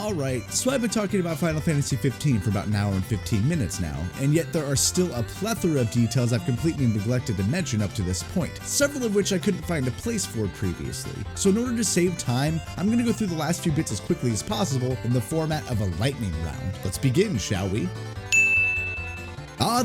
Alright, so I've been talking about Final Fantasy 15 for about an hour and 15 minutes now, and yet there are still a plethora of details I've completely neglected to mention up to this point, several of which I couldn't find a place for previously. So in order to save time, I'm going to go through the last few bits as quickly as possible in the format of a lightning round. Let's begin, shall we?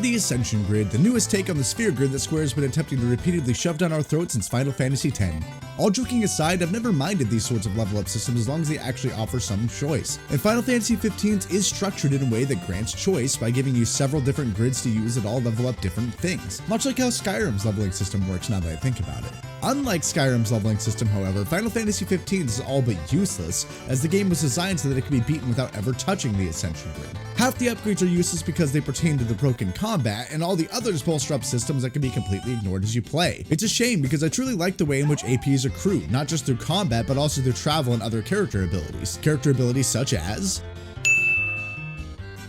The Ascension Grid, the newest take on the sphere grid that Square has been attempting to repeatedly shove down our throats since Final Fantasy X. All joking aside, I've never minded these sorts of level up systems as long as they actually offer some choice. And Final Fantasy XV's is structured in a way that grants choice by giving you several different grids to use that all level up different things, much like how Skyrim's leveling system works now that I think about it. Unlike Skyrim's leveling system, however, Final Fantasy XV is all but useless, as the game was designed so that it could be beaten without ever touching the Ascension Grid. Half the upgrades are useless because they pertain to the broken combat, and all the others bolster up systems that can be completely ignored as you play. It's a shame because I truly like the way in which APs accrue, not just through combat but also through travel and other character abilities. Character abilities such as...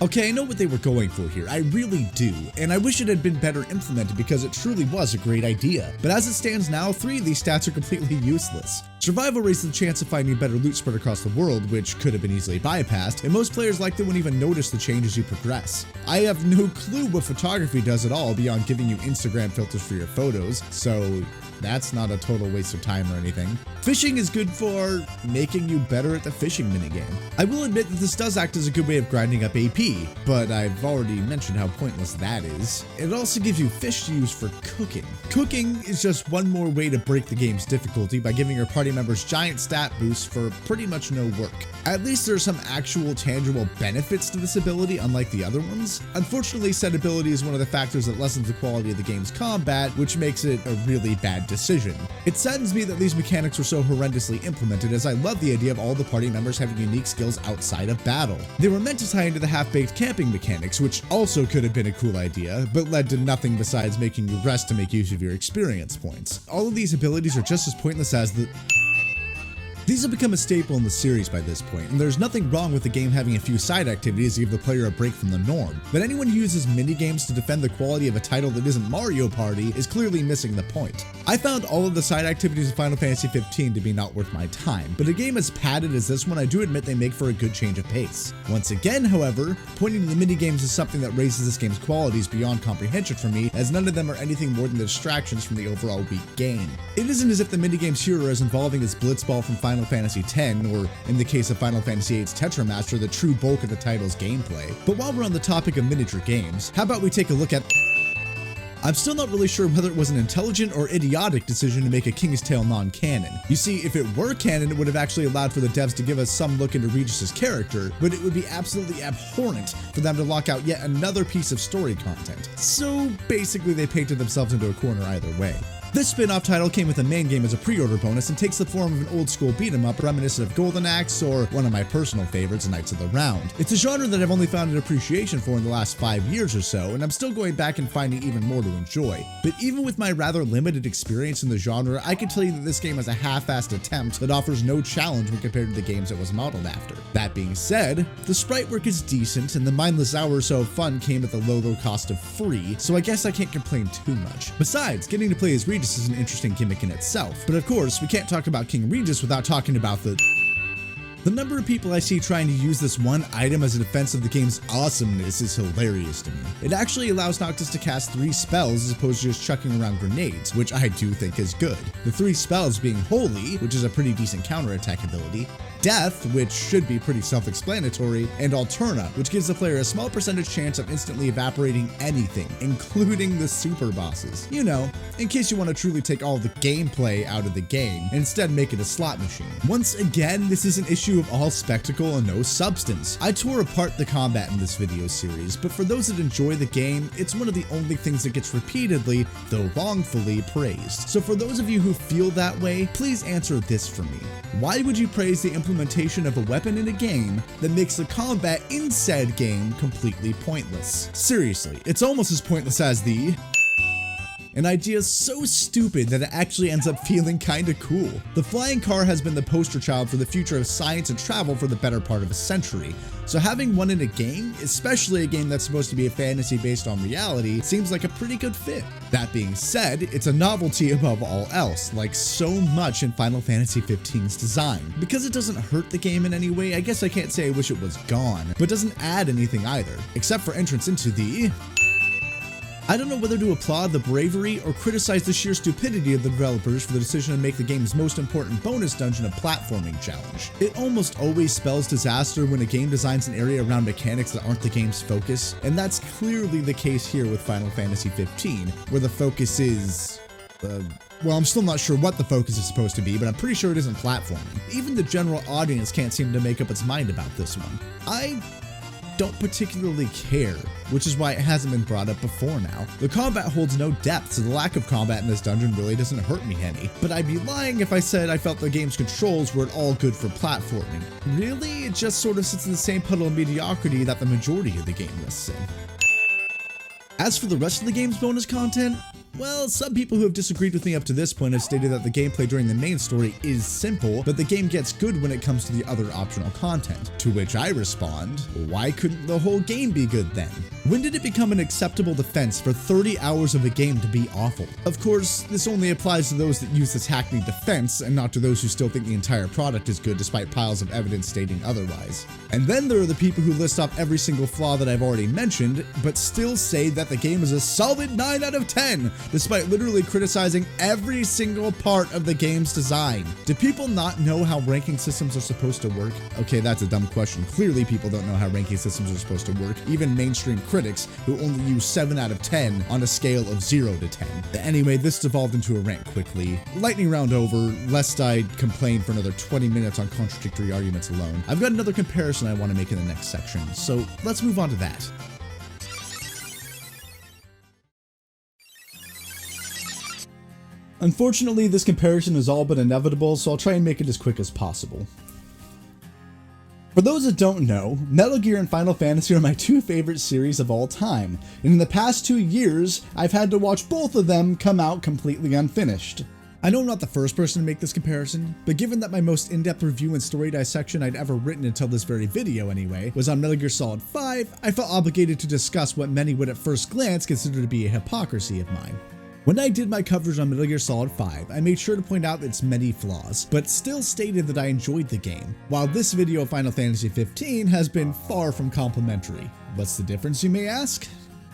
Okay, I know what they were going for here, I really do, and I wish it had been better implemented because it truly was a great idea. But as it stands now, 3 of these stats are completely useless. Survival raises the chance of finding better loot spread across the world, which could have been easily bypassed, and most players likely won't even notice the change as you progress. I have no clue what photography does at all beyond giving you Instagram filters for your photos, so that's not a total waste of time or anything. Fishing is good for making you better at the fishing minigame. I will admit that this does act as a good way of grinding up AP, but I've already mentioned how pointless that is. It also gives you fish to use for cooking. Cooking is just one more way to break the game's difficulty by giving your party members giant stat boosts for pretty much no work. At least there are some actual tangible benefits to this ability, unlike the other ones. Unfortunately, said ability is one of the factors that lessens the quality of the game's combat, which makes it a really bad decision. It saddens me that these mechanics were so horrendously implemented, as I love the idea of all the party members having unique skills outside of battle. They were meant to tie into the half-baked camping mechanics, which also could have been a cool idea, but led to nothing besides making you rest to make use of your experience points. All of these abilities are just as pointless as the... These have become a staple in the series by this point, and there's nothing wrong with the game having a few side activities to give the player a break from the norm, but anyone who uses minigames to defend the quality of a title that isn't Mario Party is clearly missing the point. I found all of the side activities in Final Fantasy XV to be not worth my time, but a game as padded as this one, I do admit they make for a good change of pace. Once again, however, pointing to the minigames is something that raises this game's qualities beyond comprehension for me, as none of them are anything more than distractions from the overall weak game. It isn't as if the minigames here are as involving as Blitzball from Final Fantasy X, or in the case of Final Fantasy VIII's Tetramaster, the true bulk of the title's gameplay. But while we're on the topic of miniature games, how about we take a look at... I'm still not really sure whether it was an intelligent or idiotic decision to make a King's Tale non-canon. You see, if it were canon, it would have actually allowed for the devs to give us some look into Regis's character, but it would be absolutely abhorrent for them to lock out yet another piece of story content. So basically they painted themselves into a corner either way. This spin-off title came with a main game as a pre-order bonus and takes the form of an old-school beat-em-up reminiscent of Golden Axe or one of my personal favorites, Knights of the Round. It's a genre that I've only found an appreciation for in the last 5 years or so, and I'm still going back and finding even more to enjoy. But even with my rather limited experience in the genre, I can tell you that this game is a half-assed attempt that offers no challenge when compared to the games it was modeled after. That being said, the sprite work is decent, and the mindless hour or so of fun came at the low cost of free, so I guess I can't complain too much. Besides, getting to play as Regis is an interesting gimmick in itself, but of course we can't talk about King Regis without talking about the number of people I see trying to use this one item as a defense of the game's awesomeness is hilarious to me. It actually allows Noctis to cast 3 spells as opposed to just chucking around grenades, which I do think is good. The 3 spells being Holy, which is a pretty decent counterattack ability, Death, which should be pretty self-explanatory, and Alterna, which gives the player a small percentage chance of instantly evaporating anything, including the super bosses. You know, in case you want to truly take all the gameplay out of the game, and instead make it a slot machine. Once again, this is an issue of all spectacle and no substance. I tore apart the combat in this video series, but for those that enjoy the game, it's one of the only things that gets repeatedly, though wrongfully, praised. So for those of you who feel that way, please answer this for me. Why would you praise the implementation of a weapon in a game that makes the combat in said game completely pointless? Seriously, it's almost as pointless as the... An idea so stupid that it actually ends up feeling kinda cool. The flying car has been the poster child for the future of science and travel for the better part of a century, so having one in a game, especially a game that's supposed to be a fantasy based on reality, seems like a pretty good fit. That being said, it's a novelty above all else, like so much in Final Fantasy XV's design. Because it doesn't hurt the game in any way, I guess I can't say I wish it was gone, but doesn't add anything either, except for entrance into the... I don't know whether to applaud the bravery or criticize the sheer stupidity of the developers for the decision to make the game's most important bonus dungeon a platforming challenge. It almost always spells disaster when a game designs an area around mechanics that aren't the game's focus, and that's clearly the case here with Final Fantasy XV, where the focus is... well, I'm still not sure what the focus is supposed to be, but I'm pretty sure it isn't platforming. Even the general audience can't seem to make up its mind about this one. I don't particularly care, which is why it hasn't been brought up before now. The combat holds no depth, so the lack of combat in this dungeon really doesn't hurt me any. But I'd be lying if I said I felt the game's controls were at all good for platforming. Really, it just sort of sits in the same puddle of mediocrity that the majority of the game lists in. As for the rest of the game's bonus content, well, some people who have disagreed with me up to this point have stated that the gameplay during the main story is simple, but the game gets good when it comes to the other optional content. To which I respond, why couldn't the whole game be good then? When did it become an acceptable defense for 30 hours of a game to be awful? Of course, this only applies to those that use this hackneyed defense, and not to those who still think the entire product is good despite piles of evidence stating otherwise. And then there are the people who list off every single flaw that I've already mentioned, but still say that the game is a solid 9 out of 10, despite literally criticizing every single part of the game's design. Do people not know how ranking systems are supposed to work? Okay, that's a dumb question. Clearly people don't know how ranking systems are supposed to work, even mainstream critics who only use 7 out of 10 on a scale of 0 to 10. Anyway, this devolved into a rant quickly. Lightning round over, lest I complain for another 20 minutes on contradictory arguments alone. I've got another comparison I want to make in the next section, so let's move on to that. Unfortunately, this comparison is all but inevitable, so I'll try and make it as quick as possible. For those that don't know, Metal Gear and Final Fantasy are my two favorite series of all time, and in the past 2 years, I've had to watch both of them come out completely unfinished. I know I'm not the first person to make this comparison, but given that my most in-depth review and story dissection I'd ever written until this very video anyway was on Metal Gear Solid 5, I felt obligated to discuss what many would at first glance consider to be a hypocrisy of mine. When I did my coverage on Metal Gear Solid 5, I made sure to point out its many flaws, but still stated that I enjoyed the game, while this video of Final Fantasy XV has been far from complimentary. What's the difference, you may ask?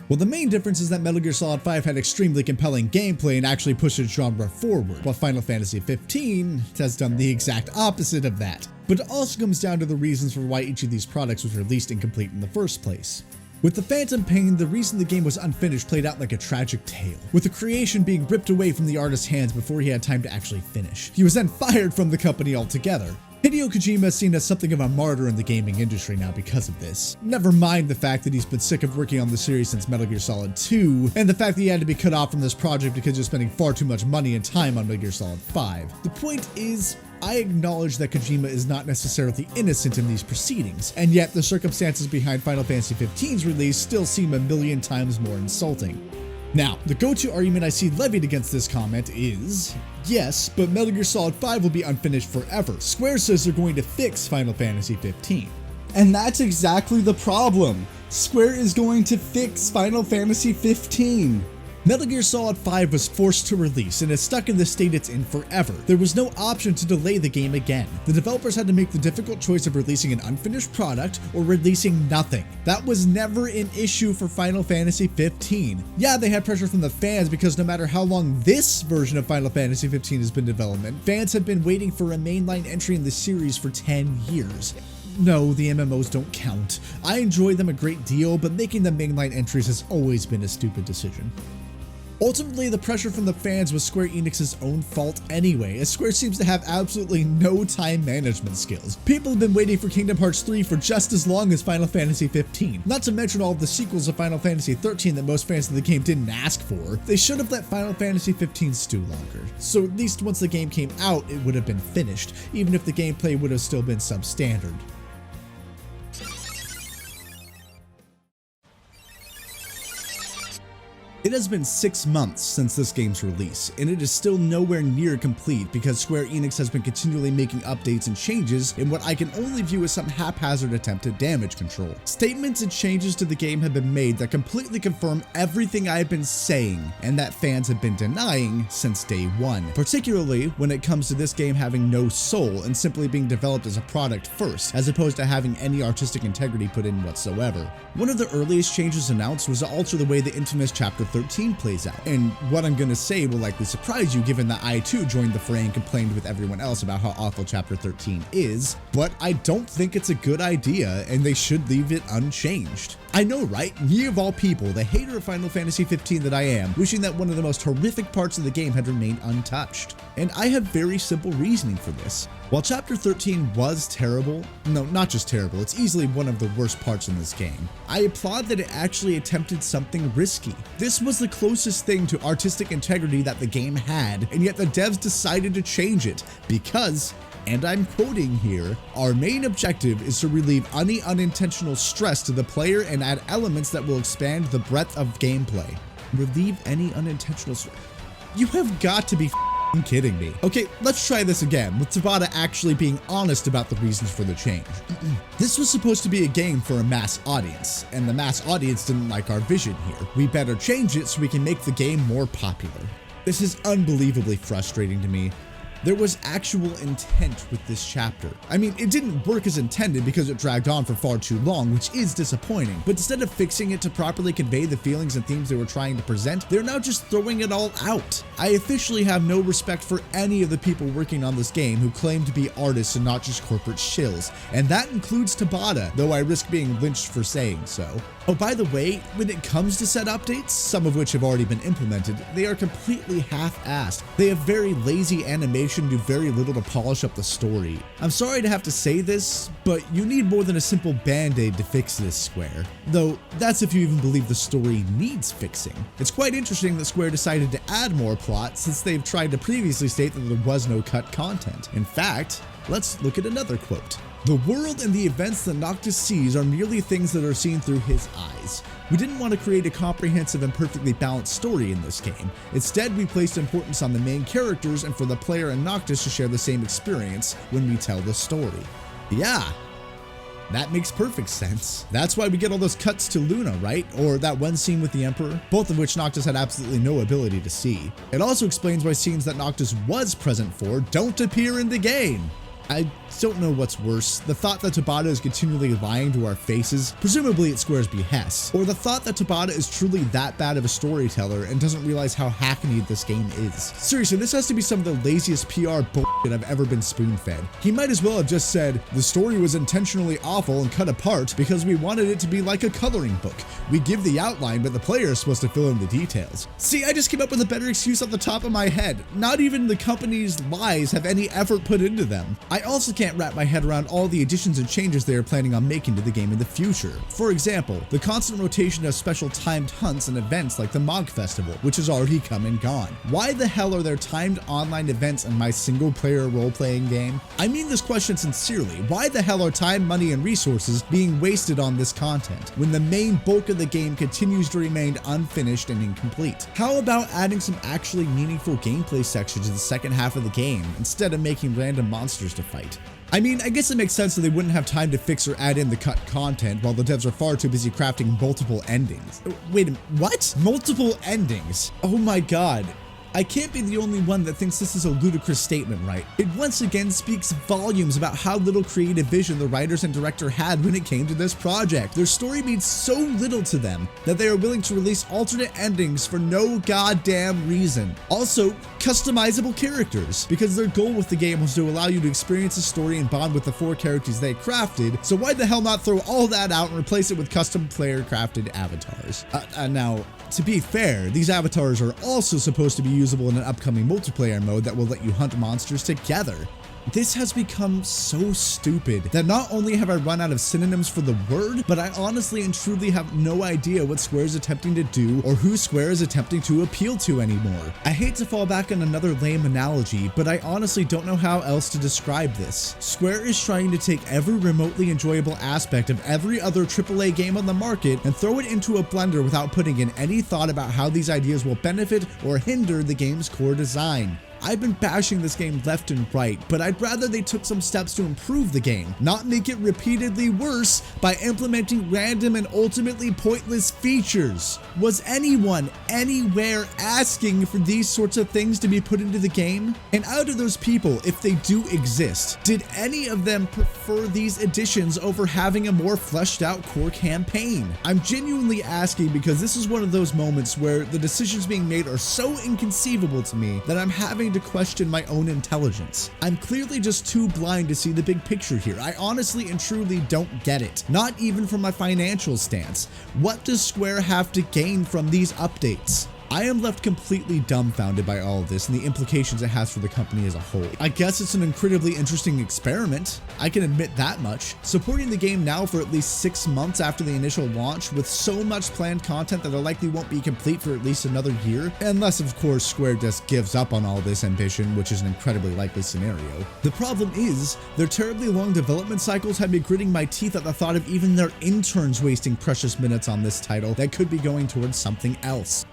Well, the main difference is that Metal Gear Solid 5 had extremely compelling gameplay and actually pushed its genre forward, while Final Fantasy XV has done the exact opposite of that. But it also comes down to the reasons for why each of these products was released incomplete in the first place. With the Phantom Pain, the reason the game was unfinished played out like a tragic tale, with the creation being ripped away from the artist's hands before he had time to actually finish. He was then fired from the company altogether. Hideo Kojima is seen as something of a martyr in the gaming industry now because of this. Never mind the fact that he's been sick of working on the series since Metal Gear Solid 2, and the fact that he had to be cut off from this project because he was spending far too much money and time on Metal Gear Solid 5. The point is, I acknowledge that Kojima is not necessarily innocent in these proceedings, and yet the circumstances behind Final Fantasy XV's release still seem a million times more insulting. Now, the go-to argument I see levied against this comment is, yes, but Metal Gear Solid 5 will be unfinished forever. Square says they're going to fix Final Fantasy XV. And that's exactly the problem. Square is going to fix Final Fantasy XV. Metal Gear Solid 5 was forced to release and is stuck in the state it's in forever. There was no option to delay the game again. The developers had to make the difficult choice of releasing an unfinished product or releasing nothing. That was never an issue for Final Fantasy XV. Yeah, they had pressure from the fans because no matter how long this version of Final Fantasy XV has been in development, fans have been waiting for a mainline entry in the series for 10 years. No, the MMOs don't count. I enjoy them a great deal, but making them mainline entries has always been a stupid decision. Ultimately, the pressure from the fans was Square Enix's own fault anyway, as Square seems to have absolutely no time management skills. People have been waiting for Kingdom Hearts 3 for just as long as Final Fantasy XV, not to mention all of the sequels of Final Fantasy XIII that most fans of the game didn't ask for. They should have let Final Fantasy XV stew longer, so at least once the game came out, it would have been finished, even if the gameplay would have still been substandard. It It has been 6 months since this game's release, and it is still nowhere near complete because Square Enix has been continually making updates and changes in what I can only view as some haphazard attempt at damage control. Statements and changes to the game have been made that completely confirm everything I have been saying and that fans have been denying since day one, particularly when it comes to this game having no soul and simply being developed as a product first, as opposed to having any artistic integrity put in whatsoever. One of the earliest changes announced was to alter the way the infamous Chapter 13 plays out, and what I'm gonna say will likely surprise you given that I too joined the fray and complained with everyone else about how awful Chapter 13 is, but I don't think it's a good idea and they should leave it unchanged. I know, right? Me of all people, the hater of Final Fantasy 15 that I am, wishing that one of the most horrific parts of the game had remained untouched. And I have very simple reasoning for this. While Chapter 13 was terrible, no, not just terrible, it's easily one of the worst parts in this game, I applaud that it actually attempted something risky. This was the closest thing to artistic integrity that the game had, and yet the devs decided to change it because, and I'm quoting here, our main objective is to relieve any unintentional stress to the player and add elements that will expand the breadth of gameplay. Relieve any unintentional stress? You have got to be kidding me. Okay, let's try this again, with Tabata actually being honest about the reasons for the change. This was supposed to be a game for a mass audience, and the mass audience didn't like our vision here. We better change it so we can make the game more popular. This is unbelievably frustrating to me. There was actual intent with this chapter. I mean, it didn't work as intended because it dragged on for far too long, which is disappointing, but instead of fixing it to properly convey the feelings and themes they were trying to present, they're now just throwing it all out. I officially have no respect for any of the people working on this game who claim to be artists and not just corporate shills, and that includes Tabata, though I risk being lynched for saying so. Oh, by the way, when it comes to said updates, some of which have already been implemented, they are completely half-assed. They have very lazy animation, do very little to polish up the story. I'm sorry to have to say this, but you need more than a simple band-aid to fix this, Square. Though, that's if you even believe the story needs fixing. It's quite interesting that Square decided to add more plot since they've tried to previously state that there was no cut content. In fact, let's look at another quote. The world and the events that Noctis sees are merely things that are seen through his eyes. We didn't want to create a comprehensive and perfectly balanced story in this game. Instead, we placed importance on the main characters and for the player and Noctis to share the same experience when we tell the story. Yeah, that makes perfect sense. That's why we get all those cuts to Luna, right? Or that one scene with the Emperor, both of which Noctis had absolutely no ability to see. It also explains why scenes that Noctis was present for don't appear in the game. I don't know what's worse, the thought that Tabata is continually lying to our faces, presumably at Square's behest, or the thought that Tabata is truly that bad of a storyteller and doesn't realize how hackneyed this game is. Seriously, this has to be some of the laziest PR bullshit I've ever been spoon-fed. He might as well have just said, the story was intentionally awful and cut apart because we wanted it to be like a coloring book. We give the outline, but the player is supposed to fill in the details. See, I just came up with a better excuse off the top of my head. Not even the company's lies have any effort put into them. I also can't wrap my head around all the additions and changes they are planning on making to the game in the future. For example, the constant rotation of special timed hunts and events like the Mog Festival, which has already come and gone. Why the hell are there timed online events in my single-player role-playing game? I mean this question sincerely. Why the hell are time, money, and resources being wasted on this content when the main bulk of the game continues to remain unfinished and incomplete? How about adding some actually meaningful gameplay sections in the second half of the game instead of making random monsters to fight? I mean, I guess it makes sense that they wouldn't have time to fix or add in the cut content while the devs are far too busy crafting multiple endings. Wait a minute, what? Multiple endings? Oh my god. I can't be the only one that thinks this is a ludicrous statement, right? It once again speaks volumes about how little creative vision the writers and director had when it came to this project. Their story means so little to them that they are willing to release alternate endings for no goddamn reason. Also, customizable characters, because their goal with the game was to allow you to experience the story and bond with the 4 characters they crafted, so why the hell not throw all that out and replace it with custom player crafted avatars? Now, to be fair, these avatars are also supposed to be usable in an upcoming multiplayer mode that will let you hunt monsters together. This has become so stupid that not only have I run out of synonyms for the word, but I honestly and truly have no idea what Square is attempting to do or who Square is attempting to appeal to anymore. I hate to fall back on another lame analogy, but I honestly don't know how else to describe this. Square is trying to take every remotely enjoyable aspect of every other AAA game on the market and throw it into a blender without putting in any thought about how these ideas will benefit or hinder the game's core design. I've been bashing this game left and right, but I'd rather they took some steps to improve the game, not make it repeatedly worse by implementing random and ultimately pointless features. Was anyone anywhere asking for these sorts of things to be put into the game? And out of those people, if they do exist, did any of them prefer these additions over having a more fleshed out core campaign? I'm genuinely asking because this is one of those moments where the decisions being made are so inconceivable to me that I'm having to question my own intelligence. I'm clearly just too blind to see the big picture here. I honestly and truly don't get it. Not even from my financial stance. What does Square have to gain from these updates? I am left completely dumbfounded by all of this and the implications it has for the company as a whole. I guess it's an incredibly interesting experiment. I can admit that much. Supporting the game now for at least 6 months after the initial launch with so much planned content that it likely won't be complete for at least another year, unless of course Square just gives up on all this ambition, which is an incredibly likely scenario. The problem is, their terribly long development cycles have me gritting my teeth at the thought of even their interns wasting precious minutes on this title that could be going towards something else.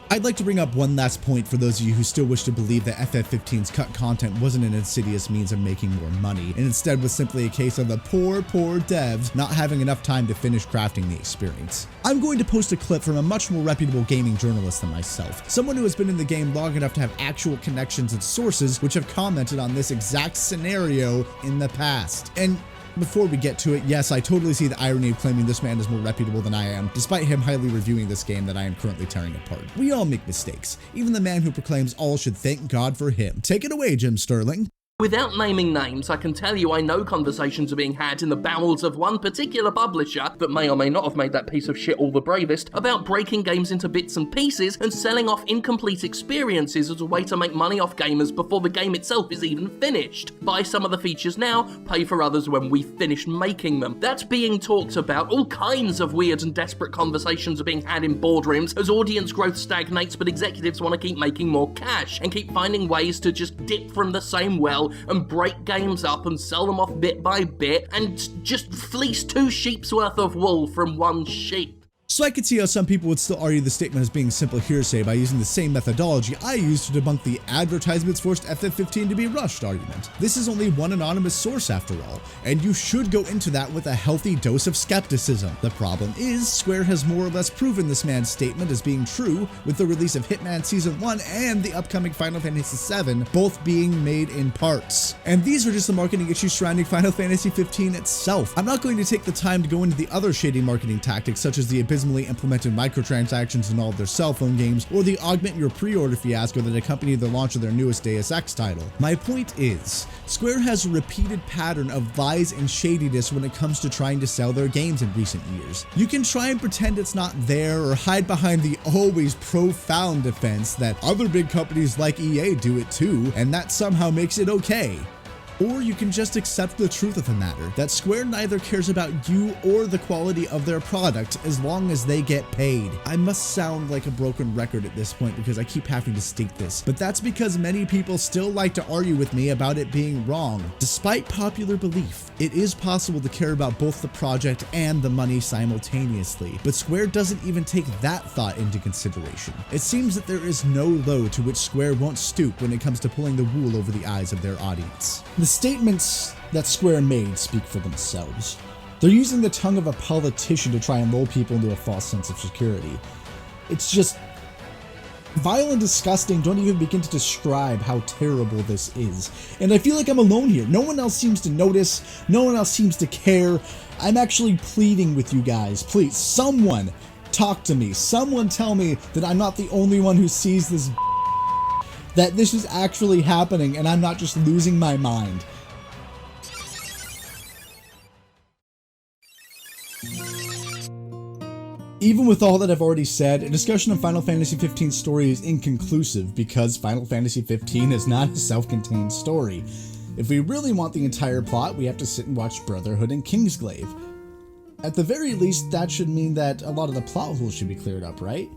I'd like to bring up one last point for those of you who still wish to believe that FF15's cut content wasn't an insidious means of making more money, and instead was simply a case of the poor devs not having enough time to finish crafting the experience. I'm going to post a clip from a much more reputable gaming journalist than myself, someone who has been in the game long enough to have actual connections and sources which have commented on this exact scenario in the past. And before we get to it, yes, I totally see the irony of claiming this man is more reputable than I am, despite him highly reviewing this game that I am currently tearing apart. We all make mistakes, even the man who proclaims all should thank God for him. Take it away, Jim Sterling. Without naming names, I can tell you I know conversations are being had in the bowels of one particular publisher that may or may not have made that piece of shit all the bravest about breaking games into bits and pieces and selling off incomplete experiences as a way to make money off gamers before the game itself is even finished. Buy some of the features now, pay for others when we've finished making them. That's being talked about. All kinds of weird and desperate conversations are being had in boardrooms as audience growth stagnates, but executives want to keep making more cash and keep finding ways to just dip from the same well and break games up and sell them off bit by bit and just fleece 2 sheep's worth of wool from 1 sheep. So I could see how some people would still argue the statement as being simple hearsay by using the same methodology I used to debunk the advertisements forced FF15 to be rushed argument. This is only one anonymous source after all, and you should go into that with a healthy dose of skepticism. The problem is, Square has more or less proven this man's statement as being true with the release of Hitman Season 1 and the upcoming Final Fantasy VII, both being made in parts. And these are just the marketing issues surrounding Final Fantasy 15 itself. I'm not going to take the time to go into the other shady marketing tactics such as the abysmally implemented microtransactions in all of their cell phone games, or the augment your pre-order fiasco that accompanied the launch of their newest Deus Ex title. My point is, Square has a repeated pattern of lies and shadiness when it comes to trying to sell their games in recent years. You can try and pretend it's not there or hide behind the always profound defense that other big companies like EA do it too, and that somehow makes it okay. Or you can just accept the truth of the matter, that Square neither cares about you or the quality of their product as long as they get paid. I must sound like a broken record at this point because I keep having to state this, but that's because many people still like to argue with me about it being wrong. Despite popular belief, it is possible to care about both the project and the money simultaneously, but Square doesn't even take that thought into consideration. It seems that there is no low to which Square won't stoop when it comes to pulling the wool over the eyes of their audience. The statements that Square made speak for themselves. They're using the tongue of a politician to try and lull people into a false sense of security. It's just vile and disgusting. Don't even begin to describe how terrible this is. And I feel like I'm alone here. No one else seems to notice. No one else seems to care. I'm actually pleading with you guys. Please, someone talk to me. Someone tell me that I'm not the only one who sees this, that this is actually happening and I'm not just losing my mind. Even with all that I've already said, a discussion of Final Fantasy XV's story is inconclusive because Final Fantasy XV is not a self-contained story. If we really want the entire plot, we have to sit and watch Brotherhood and Kingsglaive. At the very least, that should mean that a lot of the plot holes should be cleared up, right?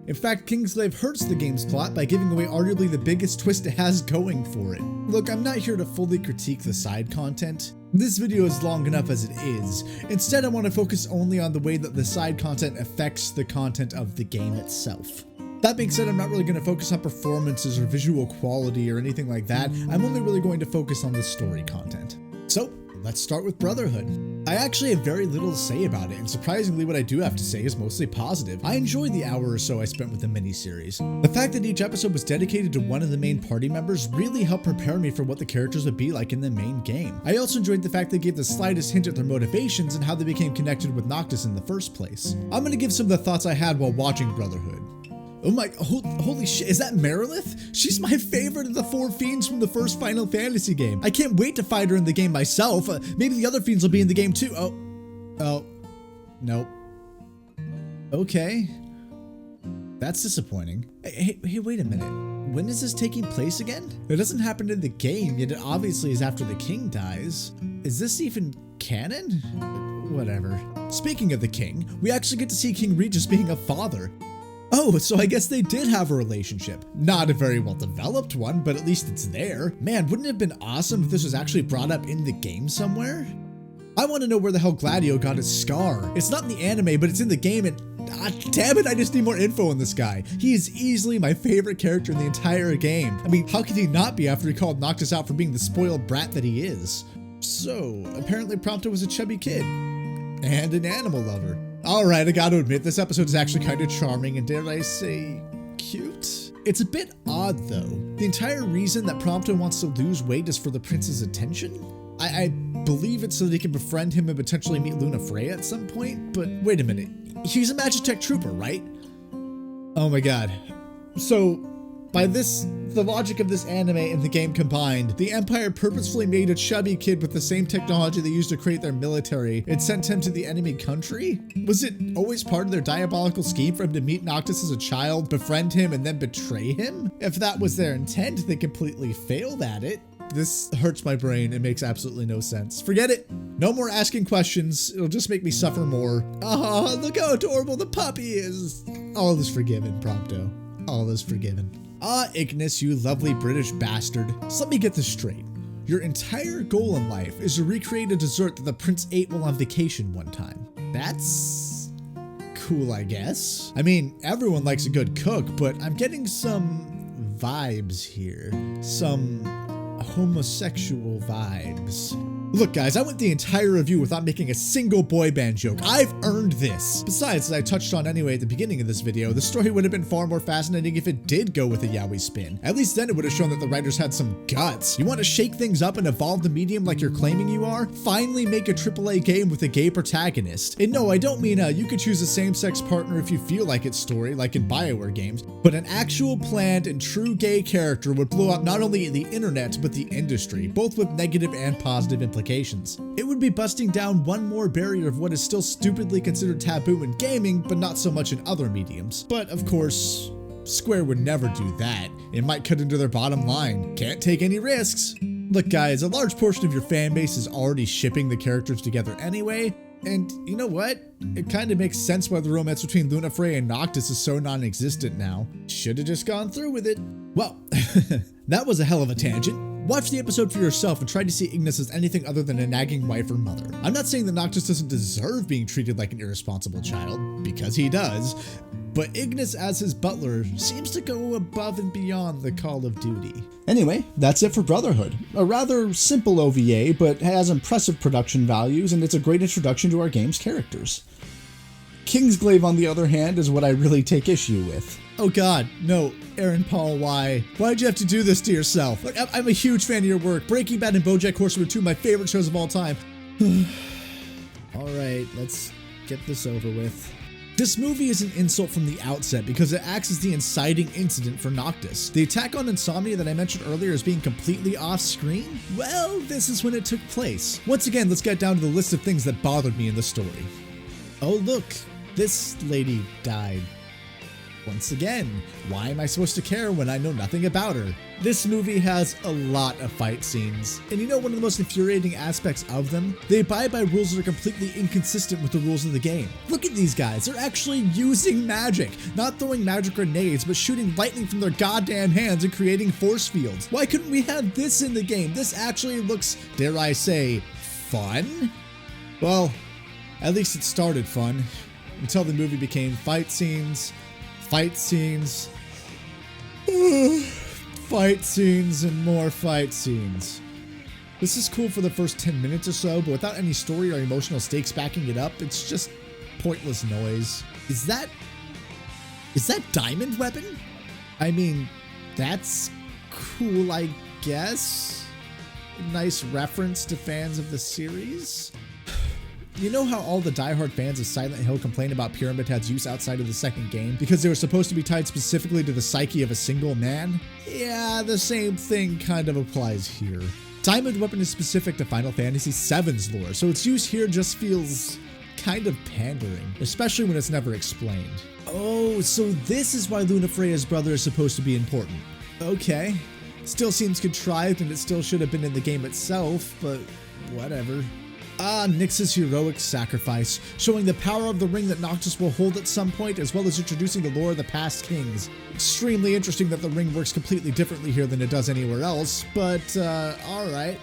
In fact, Kingsglaive hurts the game's plot by giving away arguably the biggest twist it has going for it. Look, I'm not here to fully critique the side content. This video is long enough as it is. Instead, I want to focus only on the way that the side content affects the content of the game itself. That being said, I'm not really going to focus on performances or visual quality or anything like that. I'm only really going to focus on the story content. So, let's start with Brotherhood. I actually have very little to say about it, and surprisingly what I do have to say is mostly positive. I enjoyed the hour or so I spent with the miniseries. The fact that each episode was dedicated to one of the main party members really helped prepare me for what the characters would be like in the main game. I also enjoyed the fact they gave the slightest hint at their motivations and how they became connected with Noctis in the first place. I'm going to give some of the thoughts I had while watching Brotherhood. Oh my, holy shit, is that Merilith? She's my favorite of the 4 fiends from the first Final Fantasy game. I can't wait to fight her in the game myself. Maybe the other fiends will be in the game too. Oh, nope. Okay. That's disappointing. Hey, wait a minute. When is this taking place again? It doesn't happen in the game, yet it obviously is after the king dies. Is this even canon? Whatever. Speaking of the king, we actually get to see King Regis being a father. Oh, so I guess they did have a relationship. Not a very well developed one, but at least it's there. Man, wouldn't it have been awesome if this was actually brought up in the game somewhere? I want to know where the hell Gladio got his scar. It's not in the anime, but it's in the game and damn it, I just need more info on this guy. He is easily my favorite character in the entire game. I mean, how could he not be after he called Noctis out for being the spoiled brat that he is? So, apparently Prompto was a chubby kid. And an animal lover. Alright, I gotta admit, this episode is actually kind of charming and dare I say, cute? It's a bit odd though. The entire reason that Prompto wants to lose weight is for the prince's attention? I believe it's so that he can befriend him and potentially meet Lunafreya at some point, but wait a minute. He's a Magitech trooper, right? Oh my god. So, by the logic of this anime and the game combined, the Empire purposefully made a chubby kid with the same technology they used to create their military and sent him to the enemy country? Was it always part of their diabolical scheme for him to meet Noctis as a child, befriend him, and then betray him? If that was their intent, they completely failed at it. This hurts my brain. It makes absolutely no sense. Forget it. No more asking questions. It'll just make me suffer more. Ah, look how adorable the puppy is. All is forgiven, Prompto. All is forgiven. Ah, Ignis, you lovely British bastard. So let me get this straight. Your entire goal in life is to recreate a dessert that the prince ate while on vacation one time. That's cool, I guess. I mean, everyone likes a good cook, but I'm getting some vibes here. Some homosexual vibes. Look guys, I went the entire review without making a single boy band joke. I've earned this. Besides, as I touched on anyway at the beginning of this video, the story would have been far more fascinating if it did go with a yaoi spin. At least then it would have shown that the writers had some guts. You want to shake things up and evolve the medium like you're claiming you are? Finally make a AAA game with a gay protagonist. And no, I don't mean you could choose a same-sex partner if you feel like it story, like in BioWare games, but an actual planned and true gay character would blow up not only the internet, but the industry, both with negative and positive implications. It would be busting down one more barrier of what is still stupidly considered taboo in gaming, but not so much in other mediums. But of course, Square would never do that. It might cut into their bottom line. Can't take any risks. Look guys, a large portion of your fan base is already shipping the characters together anyway, and you know what? It kind of makes sense why the romance between Lunafreya and Noctis is so non-existent now. Should have just gone through with it. Well, that was a hell of a tangent. Watch the episode for yourself and try to see Ignis as anything other than a nagging wife or mother. I'm not saying that Noctis doesn't deserve being treated like an irresponsible child, because he does, but Ignis as his butler seems to go above and beyond the call of duty. Anyway, that's it for Brotherhood. A rather simple OVA, but has impressive production values, and it's a great introduction to our game's characters. Kingsglaive, on the other hand, is what I really take issue with. Oh god, no, Aaron Paul, why? Why'd you have to do this to yourself? Like, I'm a huge fan of your work. Breaking Bad and BoJack Horseman are two of my favorite shows of all time. Alright, let's get this over with. This movie is an insult from the outset because it acts as the inciting incident for Noctis. The attack on Insomnia that I mentioned earlier as being completely off screen? Well, this is when it took place. Once again, let's get down to the list of things that bothered me in the story. Oh look, this lady died. Once again, why am I supposed to care when I know nothing about her? This movie has a lot of fight scenes, and you know one of the most infuriating aspects of them? They abide by rules that are completely inconsistent with the rules of the game. Look at these guys, they're actually using magic, not throwing magic grenades, but shooting lightning from their goddamn hands and creating force fields. Why couldn't we have this in the game? This actually looks, dare I say, fun? Well, at least it started fun, until the movie became fight scenes, fight scenes, fight scenes, and more fight scenes. This is cool for the first 10 minutes or so, but without any story or emotional stakes backing it up, it's just pointless noise. Is that Diamond Weapon? I mean, that's cool, I guess. A nice reference to fans of the series. You know how all the diehard fans of Silent Hill complain about Pyramid Head's use outside of the second game because they were supposed to be tied specifically to the psyche of a single man? Yeah, the same thing kind of applies here. Diamond Weapon is specific to Final Fantasy VII's lore, so its use here just feels kind of pandering, especially when it's never explained. Oh, so this is why Lunafreya's brother is supposed to be important. Okay. Still seems contrived and it still should have been in the game itself, but whatever. Nyx's heroic sacrifice, showing the power of the ring that Noctis will hold at some point, as well as introducing the lore of the past kings. Extremely interesting that the ring works completely differently here than it does anywhere else, but alright.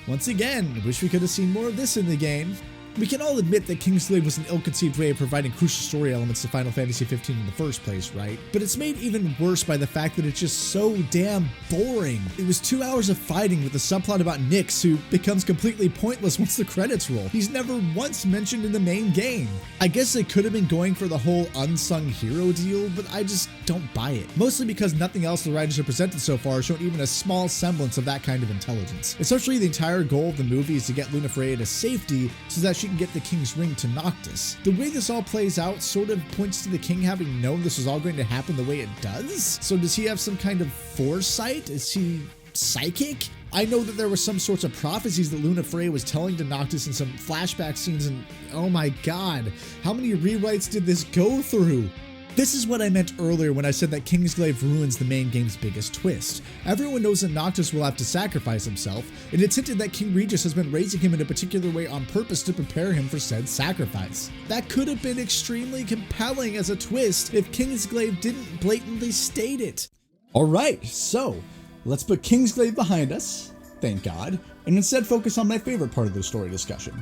Once again, wish we could have seen more of this in the game. We can all admit that Kingsglaive was an ill-conceived way of providing crucial story elements to Final Fantasy XV in the first place, right? But it's made even worse by the fact that it's just so damn boring. It was 2 hours of fighting with a subplot about Nyx, who becomes completely pointless once the credits roll. He's never once mentioned in the main game. I guess they could have been going for the whole unsung hero deal, but I just don't buy it. Mostly because nothing else the writers have presented so far has shown even a small semblance of that kind of intelligence. Essentially, the entire goal of the movie is to get Lunafreya to safety so that she can get the king's ring to Noctis. The way this all plays out sort of points to the king having known this was all going to happen the way it does. So does he have some kind of foresight? Is he psychic? I know that there were some sorts of prophecies that Lunafreya was telling to Noctis in some flashback scenes, and oh my god, how many rewrites did this go through? This is what I meant earlier when I said that Kingsglaive ruins the main game's biggest twist. Everyone knows that Noctis will have to sacrifice himself, and it's hinted that King Regis has been raising him in a particular way on purpose to prepare him for said sacrifice. That could have been extremely compelling as a twist if Kingsglaive didn't blatantly state it. Alright, so let's put Kingsglaive behind us, thank God, and instead focus on my favorite part of the story discussion: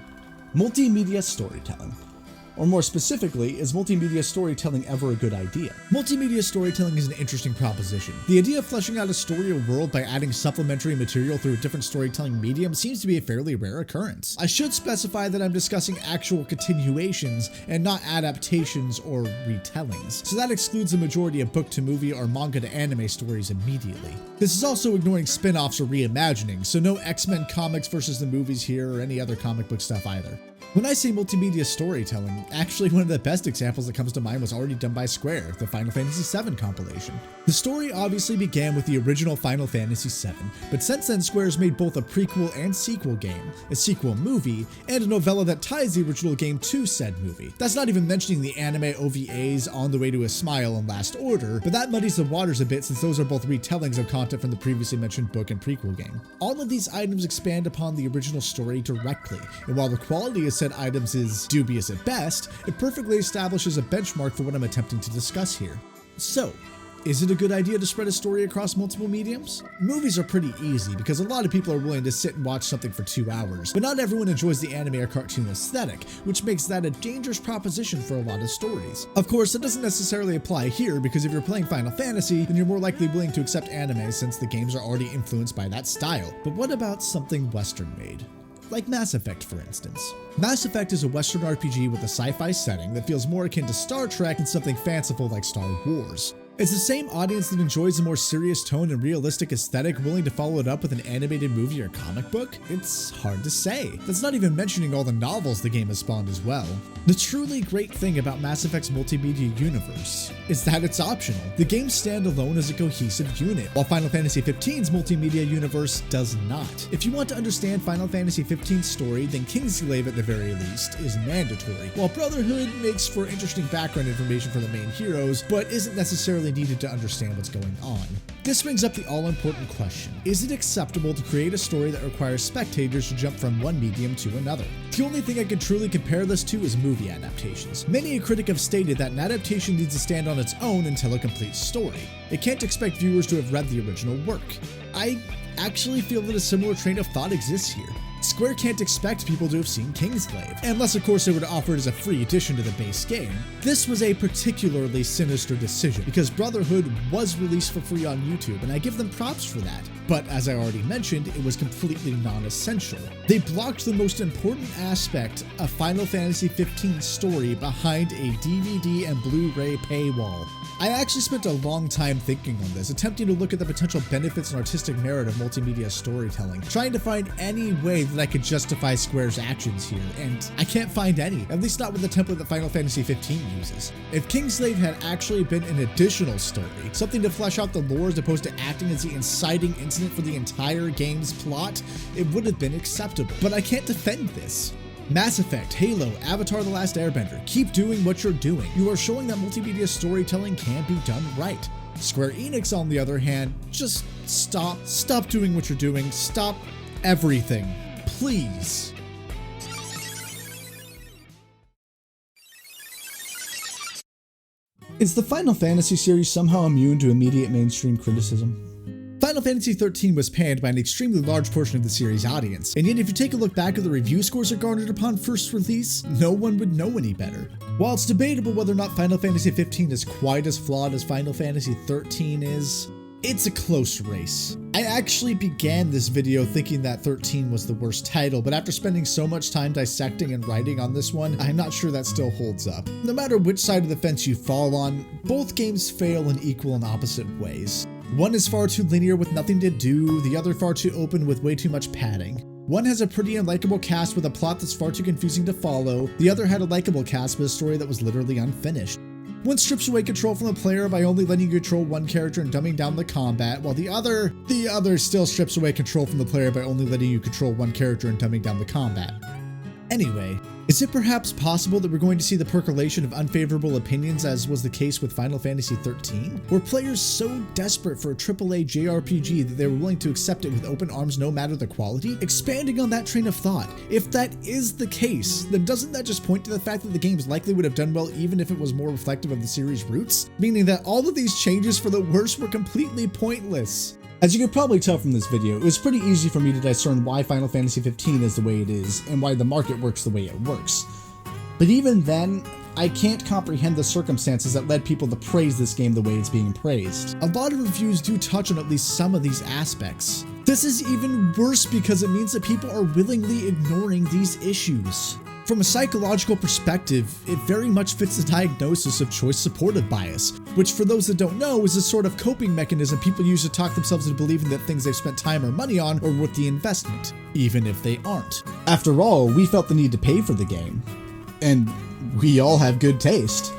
multimedia storytelling. Or more specifically, is multimedia storytelling ever a good idea? Multimedia storytelling is an interesting proposition. The idea of fleshing out a story or world by adding supplementary material through a different storytelling medium seems to be a fairly rare occurrence. I should specify that I'm discussing actual continuations and not adaptations or retellings, so that excludes the majority of book to movie or manga to anime stories immediately. This is also ignoring spin-offs or reimagining, so no X-Men comics versus the movies here or any other comic book stuff either. When I say multimedia storytelling, actually one of the best examples that comes to mind was already done by Square, the Final Fantasy VII compilation. The story obviously began with the original Final Fantasy VII, but since then Square's made both a prequel and sequel game, a sequel movie, and a novella that ties the original game to said movie. That's not even mentioning the anime OVAs On the Way to a Smile and Last Order, but that muddies the waters a bit since those are both retellings of content from the previously mentioned book and prequel game. All of these items expand upon the original story directly, and while the quality of said items is dubious at best, it perfectly establishes a benchmark for what I'm attempting to discuss here. So, is it a good idea to spread a story across multiple mediums? Movies are pretty easy because a lot of people are willing to sit and watch something for 2 hours, but not everyone enjoys the anime or cartoon aesthetic, which makes that a dangerous proposition for a lot of stories. Of course, that doesn't necessarily apply here because if you're playing Final Fantasy, then you're more likely willing to accept anime since the games are already influenced by that style. But what about something Western made? Like Mass Effect, for instance. Mass Effect is a Western RPG with a sci-fi setting that feels more akin to Star Trek than something fanciful like Star Wars. It's the same audience that enjoys a more serious tone and realistic aesthetic willing to follow it up with an animated movie or comic book? It's hard to say. That's not even mentioning all the novels the game has spawned as well. The truly great thing about Mass Effect's multimedia universe is that it's optional. The games stand alone as a cohesive unit, while Final Fantasy XV's multimedia universe does not. If you want to understand Final Fantasy XV's story, then Kingsglaive at the very least is mandatory, while Brotherhood makes for interesting background information for the main heroes, but isn't necessarily needed to understand what's going on. This brings up the all-important question: is it acceptable to create a story that requires spectators to jump from one medium to another? The only thing I can truly compare this to is movie adaptations. Many a critic have stated that an adaptation needs to stand on its own and tell a complete story. It can't expect viewers to have read the original work. I actually feel that a similar train of thought exists here. Square can't expect people to have seen Kingsglaive, unless of course they were to offer it as a free addition to the base game. This was a particularly sinister decision, because Brotherhood was released for free on YouTube, and I give them props for that. But as I already mentioned, it was completely non-essential. They blocked the most important aspect of Final Fantasy XV's story behind a DVD and Blu-ray paywall. I actually spent a long time thinking on this, attempting to look at the potential benefits and artistic merit of multimedia storytelling, trying to find any way that I could justify Square's actions here, and I can't find any, at least not with the template that Final Fantasy XV uses. If Kingsglaive had actually been an additional story, something to flesh out the lore as opposed to acting as the inciting incident for the entire game's plot, it would have been acceptable. But I can't defend this. Mass Effect, Halo, Avatar: The Last Airbender, keep doing what you're doing. You are showing that multimedia storytelling can be done right. Square Enix, on the other hand, just stop doing what you're doing. Stop everything, please. Is the Final Fantasy series somehow immune to immediate mainstream criticism? Final Fantasy XIII was panned by an extremely large portion of the series' audience, and yet if you take a look back at the review scores it garnered upon first release, no one would know any better. While it's debatable whether or not Final Fantasy XV is quite as flawed as Final Fantasy XIII is, it's a close race. I actually began this video thinking that 13 was the worst title, but after spending so much time dissecting and writing on this one, I'm not sure that still holds up. No matter which side of the fence you fall on, both games fail in equal and opposite ways. One is far too linear with nothing to do, the other far too open with way too much padding. One has a pretty unlikable cast with a plot that's far too confusing to follow, the other had a likable cast but a story that was literally unfinished. One strips away control from the player by only letting you control one character and dumbing down the combat, while the other still strips away control from the player by only letting you control one character and dumbing down the combat. Anyway, is it perhaps possible that we're going to see the percolation of unfavorable opinions as was the case with Final Fantasy XIII? Were players so desperate for a AAA JRPG that they were willing to accept it with open arms no matter the quality? Expanding on that train of thought, if that is the case, then doesn't that just point to the fact that the games likely would have done well even if it was more reflective of the series' roots? Meaning that all of these changes for the worse were completely pointless. As you can probably tell from this video, it was pretty easy for me to discern why Final Fantasy XV is the way it is and why the market works the way it works. But even then, I can't comprehend the circumstances that led people to praise this game the way it's being praised. A lot of reviews do touch on at least some of these aspects. This is even worse because it means that people are willingly ignoring these issues. From a psychological perspective, it very much fits the diagnosis of choice supportive bias, which for those that don't know is a sort of coping mechanism people use to talk themselves into believing that things they've spent time or money on are worth the investment, even if they aren't. After all, we felt the need to pay for the game, and we all have good taste.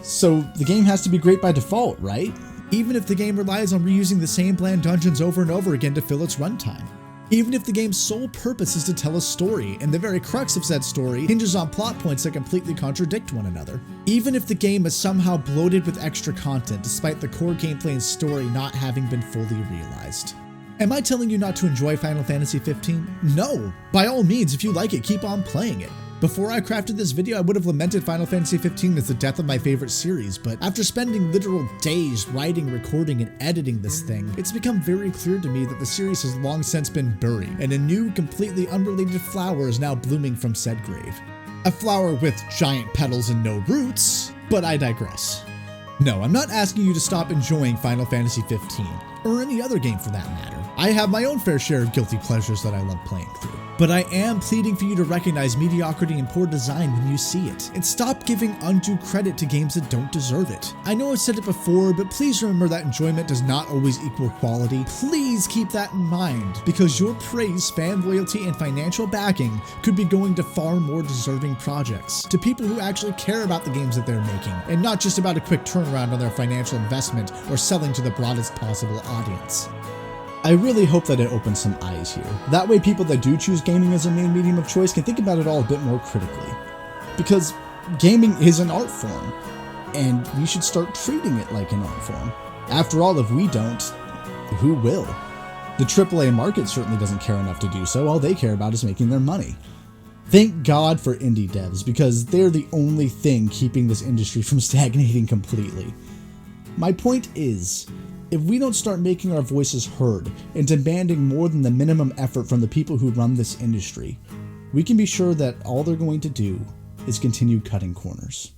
So the game has to be great by default, right? Even if the game relies on reusing the same bland dungeons over and over again to fill its runtime. Even if the game's sole purpose is to tell a story, and the very crux of said story hinges on plot points that completely contradict one another. Even if the game is somehow bloated with extra content, despite the core gameplay and story not having been fully realized. Am I telling you not to enjoy Final Fantasy XV? No! By all means, if you like it, keep on playing it. Before I crafted this video, I would have lamented Final Fantasy XV as the death of my favorite series, but after spending literal days writing, recording, and editing this thing, it's become very clear to me that the series has long since been buried, and a new, completely unrelated flower is now blooming from said grave. A flower with giant petals and no roots, but I digress. No, I'm not asking you to stop enjoying Final Fantasy XV. or any other game for that matter. I have my own fair share of guilty pleasures that I love playing through. But I am pleading for you to recognize mediocrity and poor design when you see it, and stop giving undue credit to games that don't deserve it. I know I've said it before, but please remember that enjoyment does not always equal quality. Please keep that in mind, because your praise, fan loyalty, and financial backing could be going to far more deserving projects, to people who actually care about the games that they're making, and not just about a quick turnaround on their financial investment or selling to the broadest possible audience. I really hope that it opens some eyes here. That way people that do choose gaming as their main medium of choice can think about it all a bit more critically. Because gaming is an art form, and we should start treating it like an art form. After all, if we don't, who will? The AAA market certainly doesn't care enough to do so. All they care about is making their money. Thank God for indie devs, because they're the only thing keeping this industry from stagnating completely. My point is, if we don't start making our voices heard and demanding more than the minimum effort from the people who run this industry, we can be sure that all they're going to do is continue cutting corners.